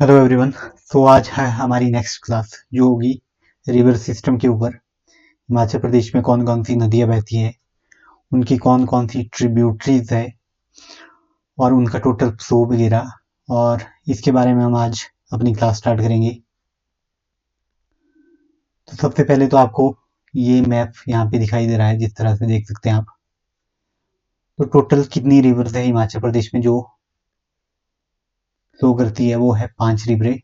Hello everyone. तो आज है हमारी नेक्स्ट क्लास जो होगी रिवर सिस्टम के ऊपर। हिमाचल प्रदेश में कौन कौन सी नदियां बहती हैं, उनकी कौन कौन सी ट्रिब्यूटरीज है और उनका टोटल फ्लो वगैरह, और इसके बारे में हम आज अपनी क्लास स्टार्ट करेंगे। तो सबसे पहले तो आपको ये मैप यहाँ पे दिखाई दे रहा है, जिस तरह से देख सकते हैं आप। तो टोटल कितनी रिवर्स है हिमाचल प्रदेश में जो फ्लो करती है, वो है 5 रिवरें।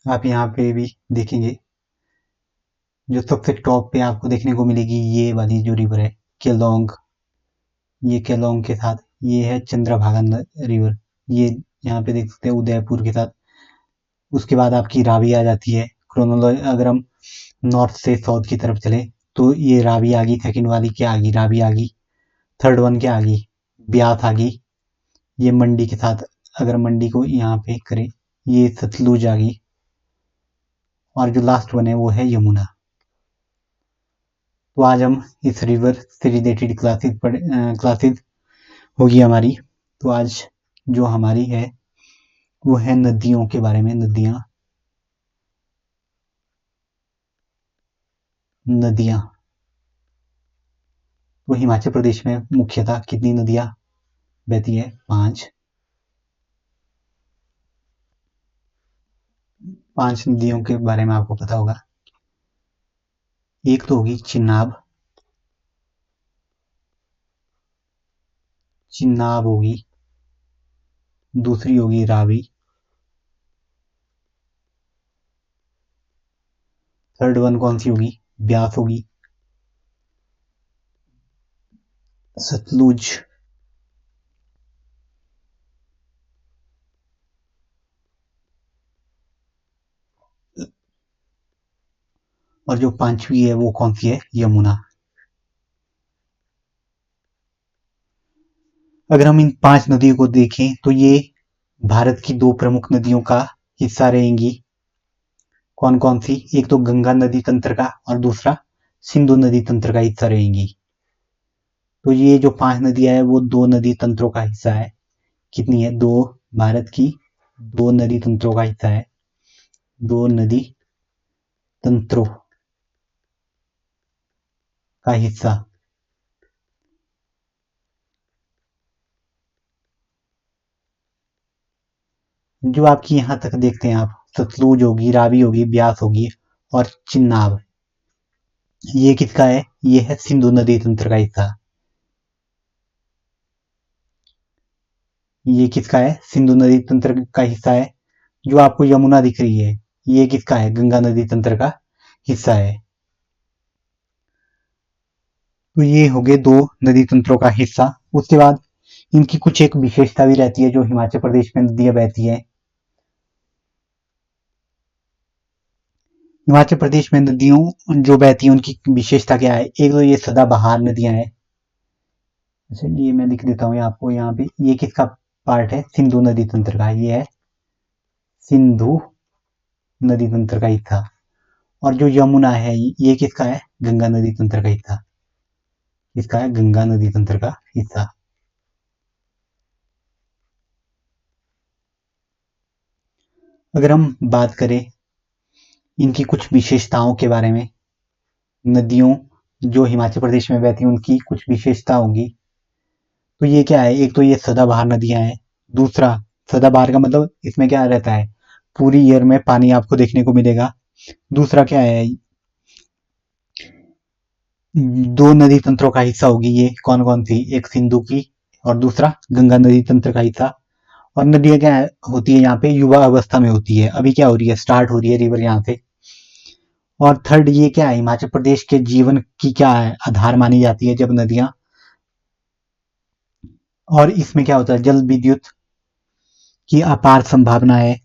आप यहाँ पे भी देखेंगे, जो सबसे टॉप पे आपको देखने को मिलेगी ये वाली जो रिवर है केलोंग। ये केलोंग के साथ ये है चंद्रभागा रिवर। ये यहाँ पे देख सकते हैं उदयपुर के साथ। उसके बाद आपकी रावी आ जाती है। क्रोनोलॉजी अगर हम नॉर्थ से साउथ की तरफ चले तो ये रावी आ गई, सेकेंड वाली क्या आ गई, रावी आ गई। थर्ड वन क्या आ गई, ब्यास आ गई। ये मंडी के साथ, अगर मंडी को यहाँ पे करें, ये सतलुज आ गई। और जो लास्ट वन है वो है यमुना। तो आज हम इस रिवर से रिलेटेड क्लासेस होगी हमारी। तो आज जो हमारी है वो है नदियों के बारे में। नदियां तो हिमाचल प्रदेश में मुख्यतः कितनी नदियां बहती है? 5। 5 नदियों के बारे में आपको पता होगा। एक तो होगी चिनाब। चिनाब होगी। दूसरी होगी रावी। थर्ड वन कौन सी होगी? ब्यास होगी। सतलुज। और जो पांचवी है वो कौन सी है? यमुना। अगर हम इन 5 नदियों को देखें तो ये भारत की 2 प्रमुख नदियों का हिस्सा रहेंगी। कौन कौन सी? एक तो गंगा नदी तंत्र का और दूसरा सिंधु नदी तंत्र का हिस्सा रहेंगी। तो ये जो 5 नदियां है वो 2 नदी तंत्रों का हिस्सा है। कितनी है? 2। भारत की 2 नदी तंत्रों का हिस्सा है। 2 नदी तंत्रों का हिस्सा। जो आपकी यहां तक देखते हैं आप, सतलुज होगी, रावी होगी, ब्यास होगी और चिनाब, ये किसका है? ये है सिंधु नदी तंत्र का हिस्सा। ये किसका है? सिंधु नदी तंत्र का हिस्सा है। जो आपको यमुना दिख रही है, ये किसका है? गंगा नदी तंत्र का हिस्सा है। तो ये हो गए 2 नदी तंत्रों का हिस्सा। उसके बाद इनकी कुछ एक विशेषता भी रहती है जो हिमाचल प्रदेश में नदियां बहती है। हिमाचल प्रदेश में नदियों जो बहती हैं उनकी विशेषता क्या है? एक तो ये सदाबहार नदियां हैं। अच्छा, ये मैं लिख देता हूँ आपको यहाँ पे। ये किसका पार्ट है? सिंधु नदी तंत्र का। ये है सिंधु नदी तंत्र का हिस्सा। और जो यमुना है ये किसका है? गंगा नदी तंत्र का हिस्सा। इसका है गंगा नदी तंत्र का हिस्सा। अगर हम बात करें इनकी कुछ विशेषताओं के बारे में, नदियों जो हिमाचल प्रदेश में बहती हैं उनकी कुछ विशेषता होगी। तो ये क्या है? एक तो ये सदाबहार नदियां हैं। दूसरा, सदाबहार का मतलब इसमें क्या रहता है? पूरी ईयर में पानी आपको देखने को मिलेगा। दूसरा क्या है? 2 नदी तंत्रों का हिस्सा होगी। ये कौन कौन सी? एक सिंधु की और दूसरा गंगा नदी तंत्र का हिस्सा। और नदियां क्या होती है यहाँ पे? युवा अवस्था में होती है। अभी क्या हो रही है? स्टार्ट हो रही है रिवर यहाँ से। और थर्ड, ये क्या है? हिमाचल प्रदेश के जीवन की क्या है? आधार मानी जाती है जब नदियां। और इसमें क्या होता है? जल विद्युत की अपार संभावना है।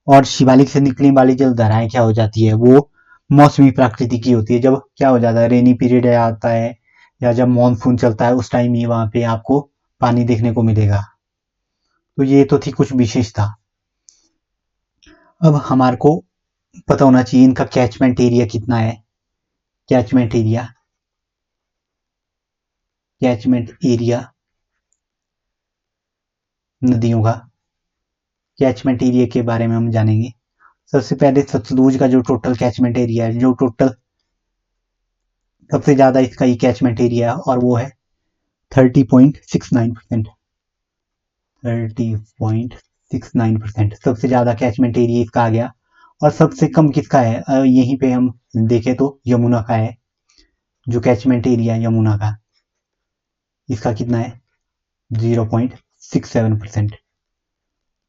और शिवालिक से निकलने वाली जल धाराएं क्या हो जाती है? वो मौसमी प्रकृति की होती है। जब क्या हो जाता है? रेनी पीरियड आता है या जब मानसून चलता है उस टाइम ही वहां पे आपको पानी देखने को मिलेगा। तो ये तो थी कुछ विशेषता। अब हमारे को पता होना चाहिए इनका कैचमेंट एरिया कितना है। कैचमेंट एरिया, कैचमेंट एरिया नदियों का कैचमेंट एरिया के बारे में हम जानेंगे। सबसे पहले सतलुज का जो टोटल कैचमेंट एरिया है, जो टोटल सबसे ज़्यादा इसका ही कैचमेंट एरिया है, और वो है 30.69%। 30.69% सबसे ज़्यादा कैचमेंट एरिया इसका आ गया। और सबसे कम किसका है? यहीं पे हम देखें तो यमुना का है, जो कैचमेंट एरिया है यमुना का, इसका कितना है? 0.67%।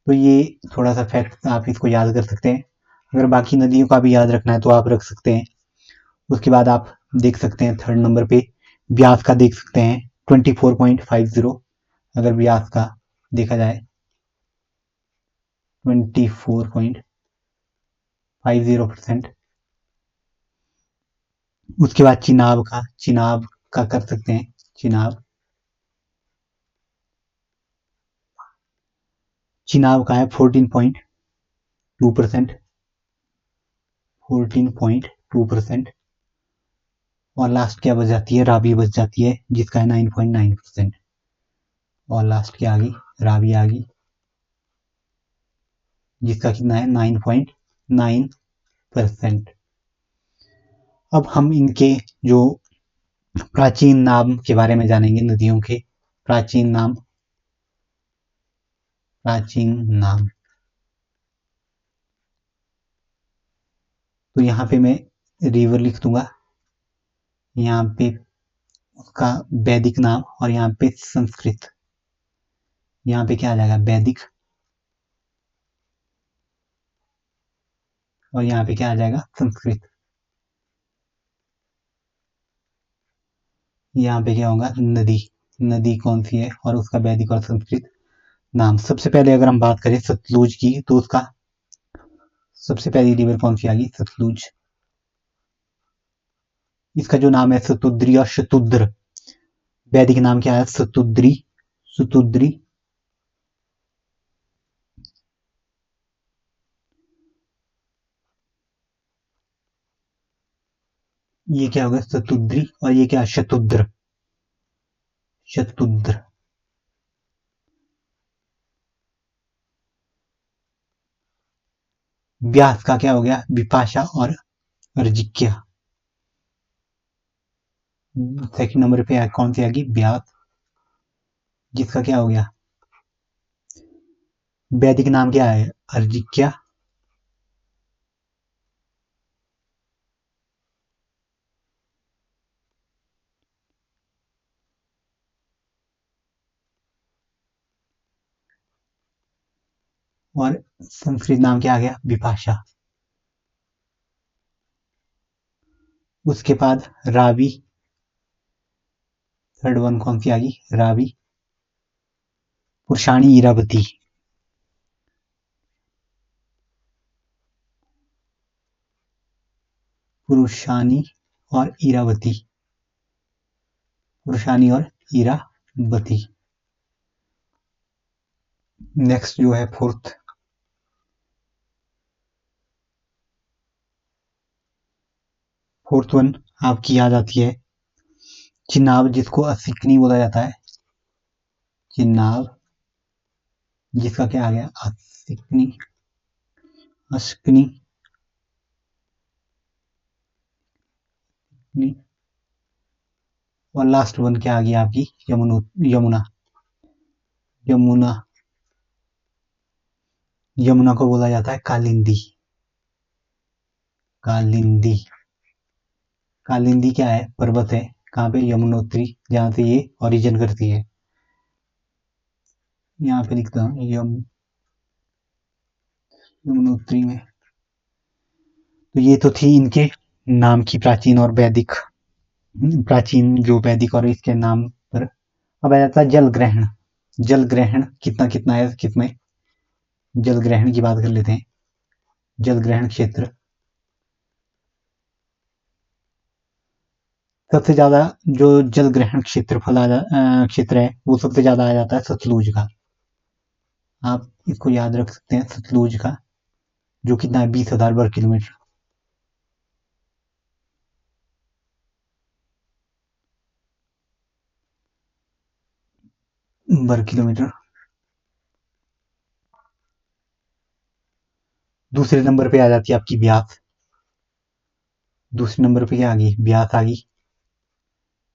तो ये थोड़ा सा फैक्ट आप इसको याद कर सकते हैं। अगर बाकी नदियों का भी याद रखना है तो आप रख सकते हैं। उसके बाद आप देख सकते हैं थर्ड नंबर पे ब्यास का देख सकते हैं 24.50। अगर ब्यास का देखा जाए 24.50%। उसके बाद चिनाब का कर सकते हैं। चिनाब का है 14.2%। 14.2%। और लास्ट क्या बच जाती है? रावी बच जाती है, जिसका है 9.9%। और लास्ट क्या आ गई? रावी आ गई, जिसका कितना है? 9.9%। अब हम इनके जो प्राचीन नाम के बारे में जानेंगे, नदियों के प्राचीन नाम। तो यहाँ पे मैं रिवर लिख दूंगा, यहाँ पे उसका वैदिक नाम, और यहाँ पे संस्कृत। यहाँ पे क्या आ जाएगा? वैदिक। और यहाँ पे क्या आ जाएगा? संस्कृत। यहाँ पे क्या होगा? नदी कौन सी है और उसका वैदिक और संस्कृत नाम। सबसे पहले अगर हम बात करें सतलुज की, तो उसका सबसे पहली रिवर कौन सी आ गई? सतलुज। इसका जो नाम है सतुद्री और शतुद्र, वैदिक नाम क्या है? सतुद्री। ये क्या होगा? सतुद्री। और ये क्या? शतुद्र। व्यास का क्या हो गया? विपाशा और अर्जिक्या। सेकंड नंबर पे कौन सी आ गई? व्यास, जिसका क्या हो गया? वैदिक नाम क्या है? अर्जिक्या। और संस्कृत नाम क्या आ गया? विपाशा। उसके बाद रावी। थर्ड वन कौन सी आ गई? रावी। पुरुषाणी, इरावती। पुरुषानी और इरावती। नेक्स्ट जो है फोर्थ वन आपकी याद आती है चिनाब, जिसको असिकनी बोला जाता है। चिनाब, जिसका क्या आ गया? असिकनी। अश्कनी। और लास्ट वन क्या आ गई आपकी? यमुना। यमुना। यमुना को बोला जाता है कालिंदी। कालिंदी क्या है? पर्वत है। कहाँ पे? यमुनोत्री, जहाँ से ये ओरिजिन करती है। यहाँ पे लिखता हूँ यमुनोत्री में। तो ये तो थी इनके नाम की प्राचीन और वैदिक, प्राचीन जो वैदिक और इसके नाम पर। अब आ जाता है जल ग्रहण। जल ग्रहण कितना कितना है किसमें? जल ग्रहण की बात कर लेते हैं। जल ग्रहण क्षेत्र सबसे ज्यादा, जो जल ग्रहण क्षेत्र है, वो सबसे ज्यादा आ जाता है सतलुज का। आप इसको याद रख सकते हैं, सतलुज का, जो कितना है? 20,000 वर्ग किलोमीटर। वर्ग किलोमीटर। दूसरे नंबर पे आ जाती है आपकी ब्यास। दूसरे नंबर पे क्या आ गई, ब्यास आ गई।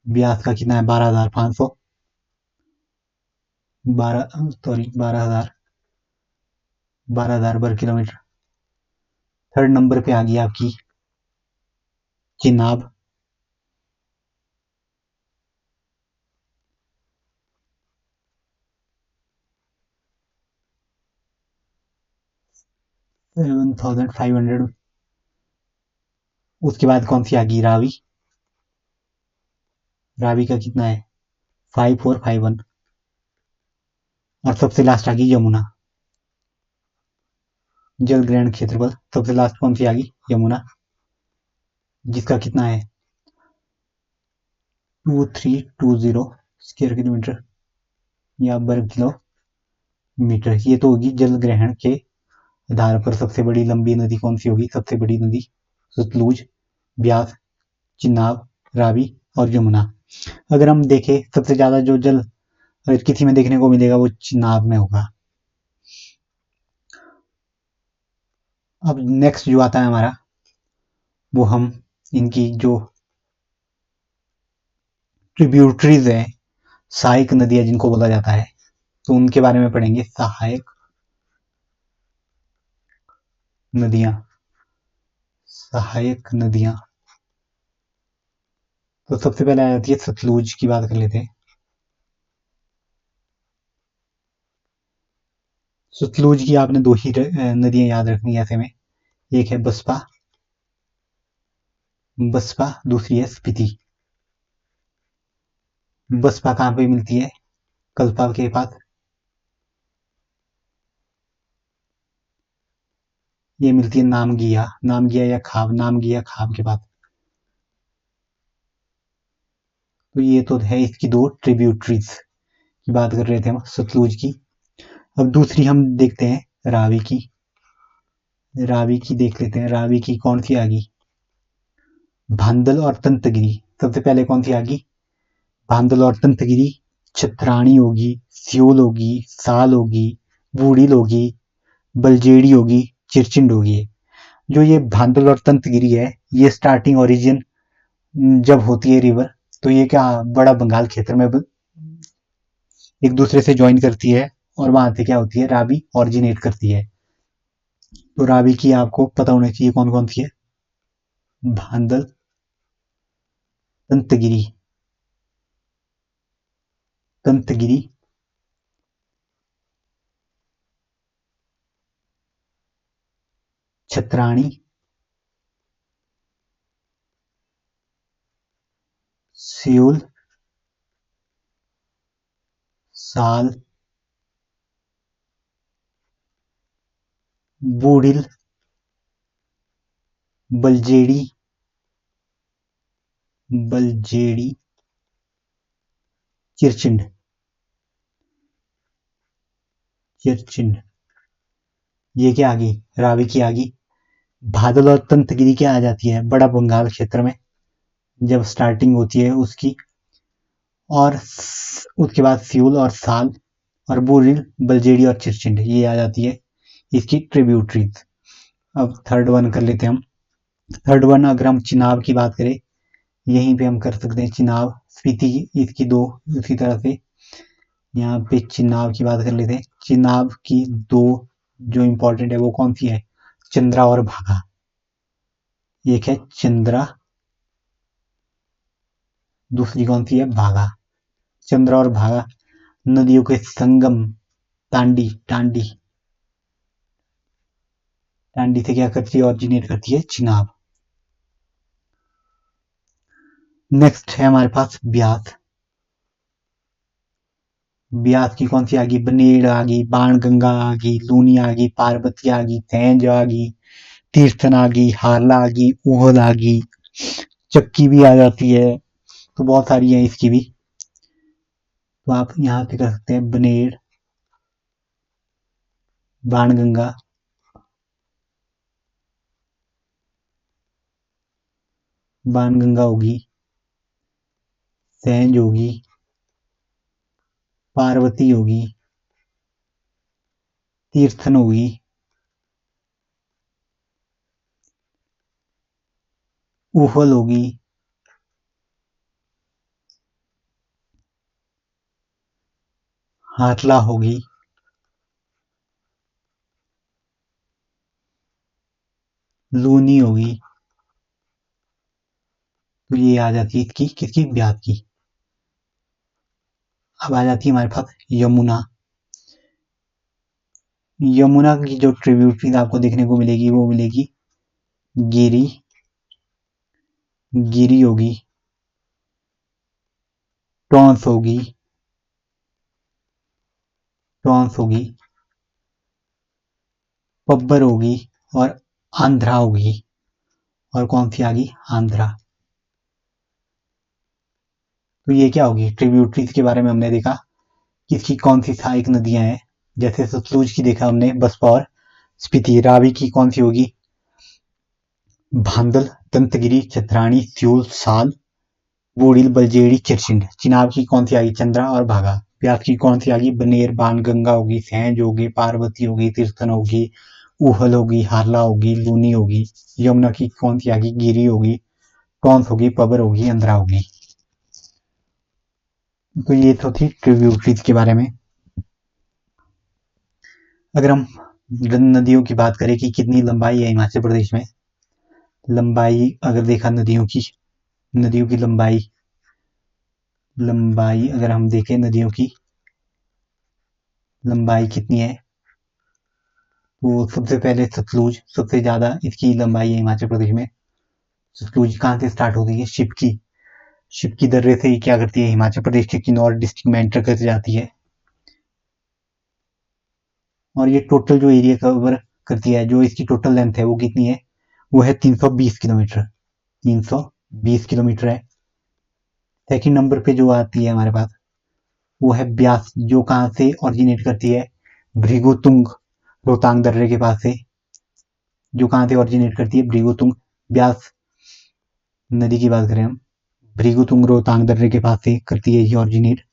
ब्यास का कितना है, 12,500, 12,000 वर्ग किलोमीटर। थर्ड नंबर पे आ गई आपकी चिनाब। 7,500। उसके बाद कौन सी आ गई, रावी। रावी का कितना है, 5,451। और सबसे लास्ट आ गई यमुना। जल ग्रहण क्षेत्रफल सबसे लास्ट कौन सी आ गई, यमुना, जिसका कितना है 2320 स्क्वायर किलोमीटर या वर्ग किलोमीटर। ये तो होगी जल ग्रहण के आधार पर सबसे बड़ी लंबी नदी कौन सी होगी, सबसे बड़ी नदी सतलुज, ब्यास, चिनाब, रावी और यमुना। अगर हम देखें सबसे ज्यादा जो जल अगर किसी में देखने को मिलेगा वो चिनाब में होगा। अब नेक्स्ट जो आता है हमारा, वो हम इनकी जो ट्रिब्यूटरीज है, सहायक नदियां जिनको बोला जाता है, तो उनके बारे में पढ़ेंगे। सहायक नदियां, सहायक नदियां। तो सबसे पहले आ जाती है सतलुज की बात कर लेते हैं। सतलुज की आपने दो ही नदियां याद रखनी है ऐसे में, एक है बसपा, बसपा, दूसरी है स्पीति। बसपा कहाँ पे मिलती है, कल्पा के पास। ये मिलती है नामगिया, नामगिया या खाब, नामगिया खाब के पास। तो ये तो है इसकी दो ट्रिब्यूटरीज की बात कर रहे थे हम, सतलुज की। अब दूसरी हम देखते हैं रावी की। रावी की देख लेते हैं, रावी की कौन सी आ गई, भांदल और तंतगिरी। सबसे पहले कौन सी आ गई, भांदल और तंतगिरी। छत्राणी होगी, सियोल होगी, साल होगी, बूढ़िल होगी, बलजेड़ी होगी, चिरचिंड होगी। जो ये भांदल और तंतगिरी है, ये स्टार्टिंग ओरिजिन जब होती है रिवर, तो ये क्या बड़ा बंगाल क्षेत्र में एक दूसरे से ज्वाइन करती है और वहां से क्या होती है, रावी ऑरिजिनेट करती है। तो रावी की आपको पता होना चाहिए कौन कौन सी है, भांदल, तंतगिरी, तंतगिरी, छत्राणी, सियोल, साल, बूढ़िल, बलजेड़ी, बलजेड़ी, चिरचिंड, चिरचिंड। ये क्या आ गई, रावी की आ गई। भादल और तंतगिरी क्या आ जाती है, बड़ा बंगाल क्षेत्र में जब स्टार्टिंग होती है उसकी। और उसके बाद सियोल और साल और बूढ़िल, बलजेड़ी और चिरचिंड, ये आ जाती है इसकी ट्रिब्यूटरीज। अब थर्ड वन कर लेते हैं हम। थर्ड वन अगर हम चिनाब की बात करें, यहीं पे हम कर सकते हैं चिनाब, स्पीति, इसकी दो उसी तरह से यहाँ पे चिनाब की बात कर लेते हैं। चिनाब की दो जो इंपॉर्टेंट है वो कौन सी है, चंद्रा और भागा। एक है चंद्रा, दूसरी कौन सी है, भागा। चंद्रा और भागा नदियों के संगम, टांडी, टांडी, टांडी से क्या करती है, ऑरिजिनेट करती है चिनाब। नेक्स्ट है हमारे पास ब्यास। ब्यास की कौन सी आ गई, बनेड़ आ गई, बाण गंगा आ गई, लूनी आ गई, पार्वती आ गई, तैंज आ गई, तीर्थन आ गई, हारला आ गई, उहद आ गई, चक्की भी आ जाती है। तो बहुत सारी है इसकी भी। तो आप यहाँ पे कर सकते हैं बनेड़, बाणगंगा, बाणगंगा होगी, सैंज होगी, पार्वती होगी, तीर्थन होगी, ऊहल होगी, हाथला होगी, लूनी होगी। तो ये आ जाती है इसकी किसकी, ब्यास की। अब आ जाती है हमारे पास यमुना। यमुना की जो ट्रिब्यूटरीज आपको देखने को मिलेगी वो मिलेगी गिरी, गिरी होगी, टॉन्स होगी, टॉन्स होगी, पब्बर होगी और आंध्रा होगी। और कौन सी आ गई, आंध्रा। तो ये क्या होगी, ट्रिब्यूटरीज के बारे में हमने देखा किसकी कौन सी सहायक नदियां हैं। जैसे सतलुज की देखा हमने, बसपा और स्पीति। रावी की कौन सी होगी, भांदल, दंतगिरी, चतरानी, स्यूल, साल, बूढ़ी, बलजेड़ी, चिरसिंड। चिनाब की कौन सी आ गई, चंद्रा और भागा। ब्यास की कौन सी आ गई, बनेर, बाणगंगा होगी, सैंज होगी, पार्वती होगी, तीर्थन होगी, ऊहल होगी, हारला होगी, लूनी होगी। यमुना की कौन सी आ गई, गिरी होगी, टॉन्स होगी, पबर होगी, अंद्रा होगी। तो ये तो थी ट्रिब्यूटरीज के बारे में। अगर हम नदियों की बात करें कि कितनी लंबाई है हिमाचल प्रदेश में, लंबाई अगर देखा नदियों की, नदियों की लंबाई, लंबाई अगर हम देखें नदियों की लंबाई कितनी है, तो सबसे पहले सतलुज सबसे ज्यादा इसकी लंबाई है हिमाचल प्रदेश में। सतलुज कहाँ से स्टार्ट होती है, शिपकी, शिपकी दर्रे से ही क्या करती है, हिमाचल प्रदेश के किन्नौर डिस्ट्रिक्ट में एंटर कर जाती है। और ये टोटल जो एरिया कवर करती है, जो इसकी टोटल लेंथ है वो कितनी है, वो है 320 किलोमीटर। 320 किलोमीटर है। सेकंड नंबर पे जो आती है हमारे पास वो है ब्यास, जो कहाँ से ऑरिजिनेट करती है, भृगुतुंग, रोहतांग दर्रे के पास से। जो कहाँ से ऑरिजिनेट करती है, भृगुतुंग, ब्यास नदी की बात करें हम, भृगुतुंग रोहतांग दर्रे के पास से करती है ये ऑरिजिनेट।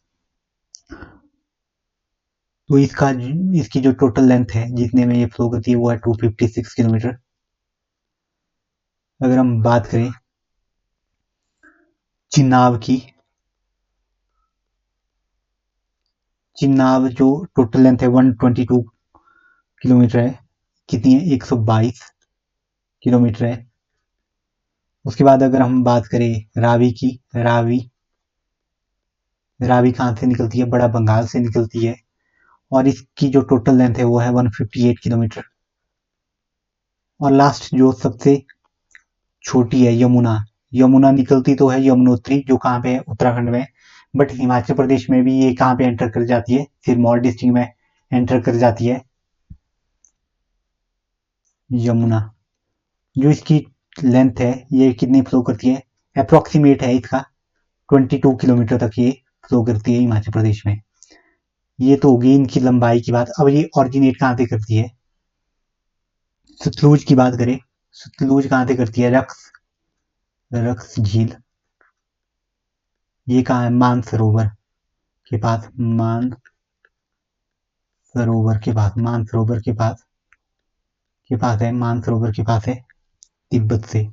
तो इसकी जो टोटल लेंथ है जितने में ये फ्लो करती है वो है 256 किलोमीटर। अगर हम बात करें चिनाब की, चिनाब जो टोटल लेंथ है 122 किलोमीटर है। कितनी है, 122 किलोमीटर है। उसके बाद अगर हम बात करें रावी की, रावी, रावी कहाँ से निकलती है, बड़ा बंगाल से निकलती है। और इसकी जो टोटल लेंथ है वो है 158 किलोमीटर। और लास्ट जो सबसे छोटी है यमुना, यमुना निकलती तो है यमुनोत्री, जो कहाँ पे है, उत्तराखंड में। बट हिमाचल प्रदेश में भी ये कहाँ पे एंटर कर जाती है, सिरमौर डिस्ट्रिक्ट में एंटर कर जाती है यमुना। जो इसकी लेंथ है ये कितनी फ्लो करती है, अप्रोक्सीमेट है इसका 22 किलोमीटर तक ये फ्लो करती है हिमाचल प्रदेश में। ये तो होगी इनकी लंबाई की बात। अब ये ऑरिजिनेट कहाँ से करती है, सतलुज की बात करें, सतलुज कहाँ से करती है, रक्स, रक्स झील। ये कहाँ है, मानसरोवर के पास, मान सरोवर के पास, मानसरोवर के पास है, मानसरोवर के पास है, तिब्बत से।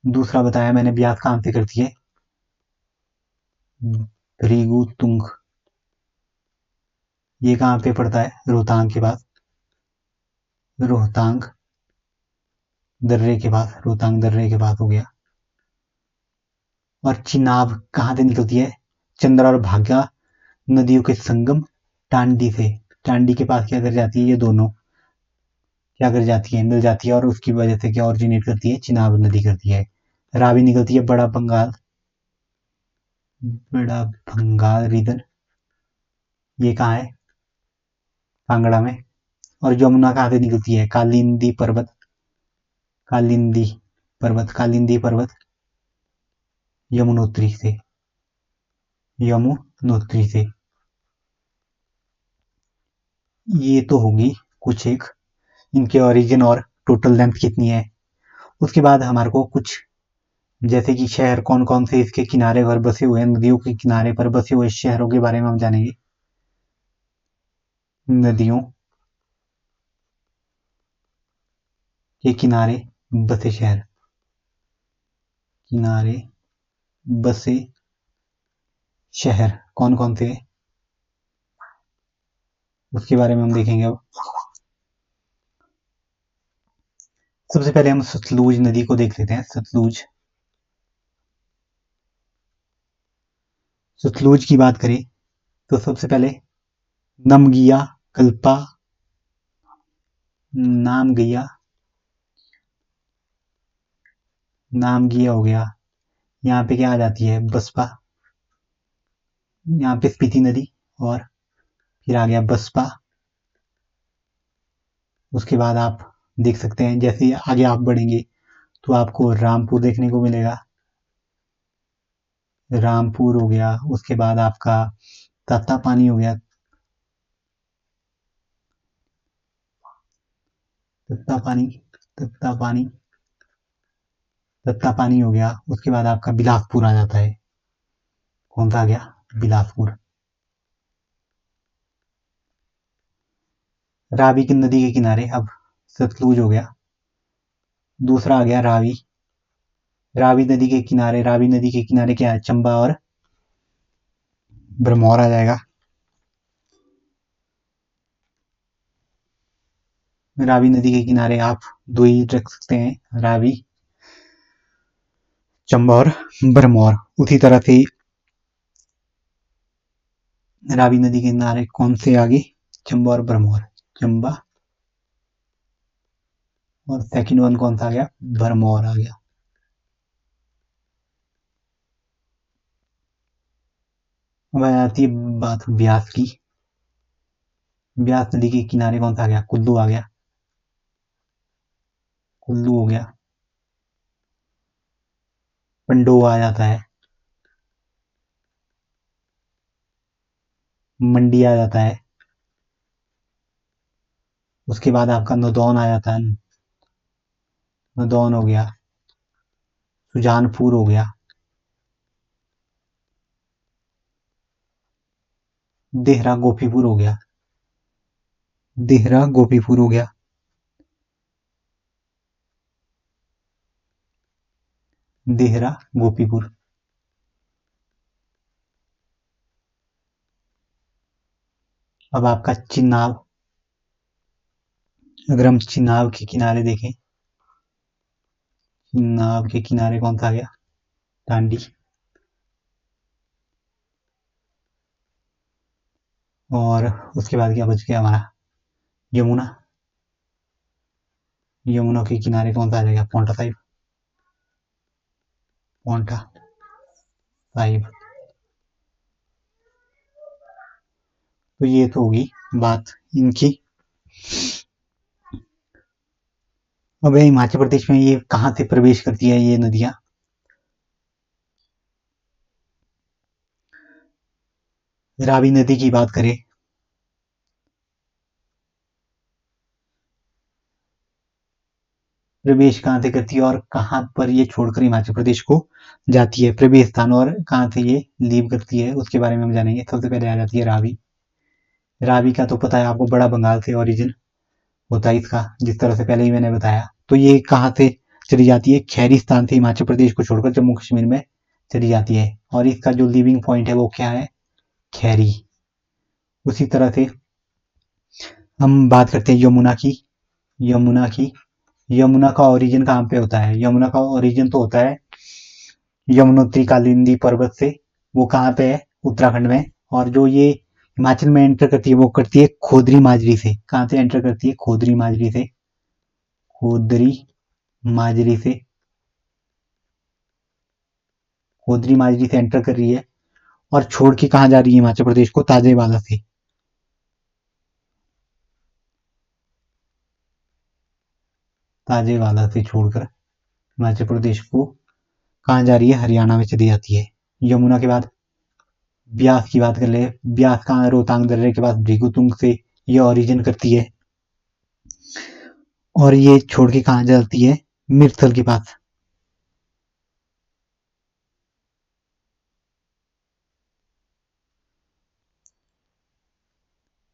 दूसरा बताया मैंने, ब्यास कहाँ से करती है, भृगु तुंग। ये कहाँ पे पड़ता है, रोहतांग के पास, रोहतांग दर्रे के पास, रोहतांग दर्रे के पास हो गया। और चिनाब कहाँ से निकलती है, चंद्रा और भागा नदियों के संगम टांडी से। टांडी के पास क्या कर जाती है, ये दोनों क्या कर जाती है, मिल जाती है। और उसकी वजह से क्या ऑरिजिनेट करती है, चिनाब नदी करती है। रावी निकलती है बड़ा बंगाल, बड़ा बंगाल रीजन, ये कहाँ है, कांगड़ा में। और यमुना कहाँ से निकलती है, कालिंदी पर्वत, कालिंदी पर्वत, कालिंदी पर्वत यमुनोत्री से, यमुनोत्री से। ये तो होगी कुछ एक इनके ओरिजिन और टोटल लेंथ कितनी है। उसके बाद हमारे को कुछ जैसे कि शहर कौन कौन से इसके किनारे पर बसे हुए हैं, नदियों के किनारे पर बसे हुए शहरों के बारे में हम जानेंगे। नदियों के किनारे बसे शहर, किनारे बसे शहर कौन कौन से, उसके बारे में हम देखेंगे अब। सबसे पहले हम सतलुज नदी को देख लेते हैं। सतलुज की बात करें तो सबसे पहले नमगिया, कल्पा, नामगिया, नामगिया हो गया। यहाँ पे क्या आ जाती है, बसपा, यहाँ पे स्पीति नदी, और फिर आ गया बसपा। उसके बाद आप देख सकते हैं जैसे आगे आप बढ़ेंगे तो आपको रामपुर देखने को मिलेगा, रामपुर हो गया। उसके बाद आपका तत्तापानी हो गया, तत्तापानी, तत्तापानी, तत्तापानी हो गया। उसके बाद आपका बिलासपुर आ जाता है। कौन सा आ गया, बिलासपुर। रावी की नदी के किनारे अब सतलुज हो गया। दूसरा आ गया रावी, रावी नदी के किनारे, रावी नदी के किनारे क्या है, चंबा और ब्रह्मौर आ जाएगा। रावी नदी के किनारे आप दो ही रख सकते हैं, रावी, चंबा और ब्रह्मौर। उसी तरह से रावी नदी के किनारे कौन से आगे, चंबा और ब्रह्मौर, चंबा, और सेकंड वन कौन सा आ गया, ब्रह्मौर आ गया। अब आ जाती है बात ब्यास की। ब्यास नदी के किनारे कौन सा आ गया, कुल्लू आ गया, कुल्लू हो गया। पंडोह आ जाता है, मंडी आ जाता है। उसके बाद आपका नदौन आ जाता है, नदौन हो गया। सुजानपुर हो गया, देहरा गोपीपुर हो गया, देहरा गोपीपुर हो गया। देहरा गोपीपुर। अब आपका चिनाब, अगर हम चिनाब के किनारे देखें, चिनाब के किनारे कौन सा आ गया, दांडी। और उसके बाद क्या बच गया हमारा, यमुना, यमुना के किनारे कौन सा आ जाएगा, पौंटा साहिब, पौंटा साहिब। तो ये तो होगी बात इनकी। अब हिमाचल प्रदेश में ये कहाँ से प्रवेश करती है ये नदियां, रावी नदी की बात करें, प्रवेश कहाँ से करती है और कहाँ पर ये छोड़कर हिमाचल प्रदेश को जाती है, प्रवेश स्थान, और कहाँ से ये लीव करती है, उसके बारे में हम जानेंगे। सबसे पहले आ जाती है रावी। रावी का तो पता है आपको, बड़ा बंगाल से ओरिजिन होता है इसका, जिस तरह से पहले ही मैंने बताया। तो ये कहाँ से चली जाती है, खैरिस्तान से हिमाचल प्रदेश को छोड़कर जम्मू कश्मीर में चली जाती है, और इसका जो लिविंग पॉइंट है वो क्या है, खैरी। उसी तरह से हम बात करते हैं यमुना की, यमुना की। यमुना का ओरिजिन कहाँ पे होता है, यमुना का ओरिजिन तो होता है यमुनोत्री कालिंदी पर्वत से। वो कहाँ पे है, उत्तराखंड में। और जो ये हिमाचल में एंटर करती है वो करती है खोदरी माजरी से। कहाँ से एंटर करती है, खोदरी माजरी से, खोदरी माजरी से, खोदरी माजरी से एंटर कर रही है, और छोड़ के कहाँ जा रही है हिमाचल प्रदेश को, ताजेवाला से, ताजेवाला से छोड़कर हिमाचल प्रदेश को कहाँ जा रही है, हरियाणा में चली जाती है। यमुना के बाद ब्यास की बात कर ले, ब्यास कहाँ, रोहतांग दर्रे के पास भृगुतुंग से ये ओरिजिन करती है, और ये छोड़ के कहाँ जाती है, मिर्थल के पास।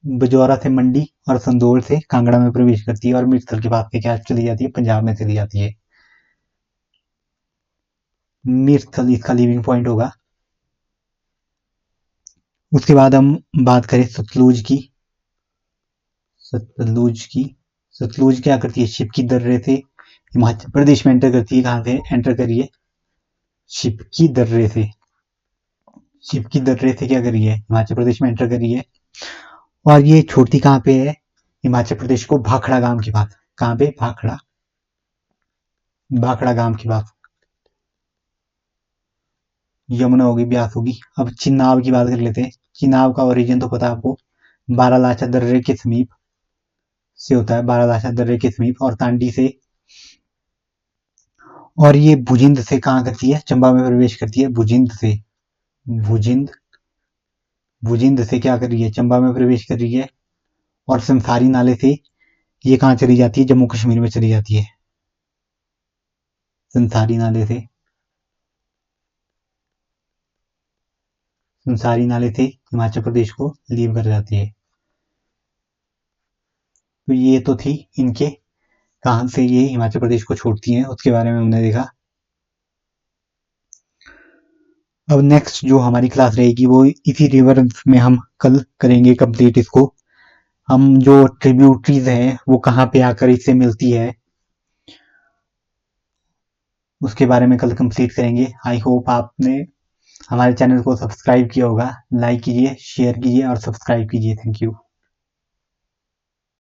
बजौरा से मंडी और संदौल से कांगड़ा में प्रवेश करती है और मिर्थल के पास से क्या चली जाती है, पंजाब में चली जाती है। मिर्थल इसका लीविंग पॉइंट होगा। उसके बाद हम बात करें सतलुज की। सतलुज क्या करती है, शिप की दर्रे से हिमाचल प्रदेश में एंटर करती है। कहां से एंटर करिए, शिप की दर्रे से क्या करी है, हिमाचल प्रदेश में एंटर करी है। और ये छोड़ती कहां पे है, हिमाचल प्रदेश को भाखड़ा गांव के पास। कहां पे, भाखड़ा गांव के पास। यमुना होगी, ब्यास होगी। अब चिनाब की बात कर लेते हैं। चिनाब का ओरिजिन तो पता है आपको, बारालाचा दर्रे के समीप से होता है, बारालाचा दर्रे के समीप और तांडी से। और ये भुजिंद से कहां करती है, चंबा में प्रवेश करती है। भुजिंद से क्या कर रही है, चंबा में प्रवेश कर रही है। और संसारी नाले से ये कहां चली जाती है, जम्मू कश्मीर में चली जाती है। संसारी नाले से हिमाचल प्रदेश को लीव कर जाती है। तो ये तो थी इनके कहां से ये हिमाचल प्रदेश को छोड़ती हैं, उसके बारे में हमने देखा। अब नेक्स्ट जो हमारी क्लास रहेगी वो इसी रिवर में हम कल करेंगे कंप्लीट इसको। हम जो ट्रिब्यूटरीज हैं वो कहाँ पे आकर इससे मिलती है उसके बारे में कल कंप्लीट करेंगे। आई होप आपने हमारे चैनल को सब्सक्राइब किया होगा। लाइक कीजिए, शेयर कीजिए और सब्सक्राइब कीजिए। Thank you.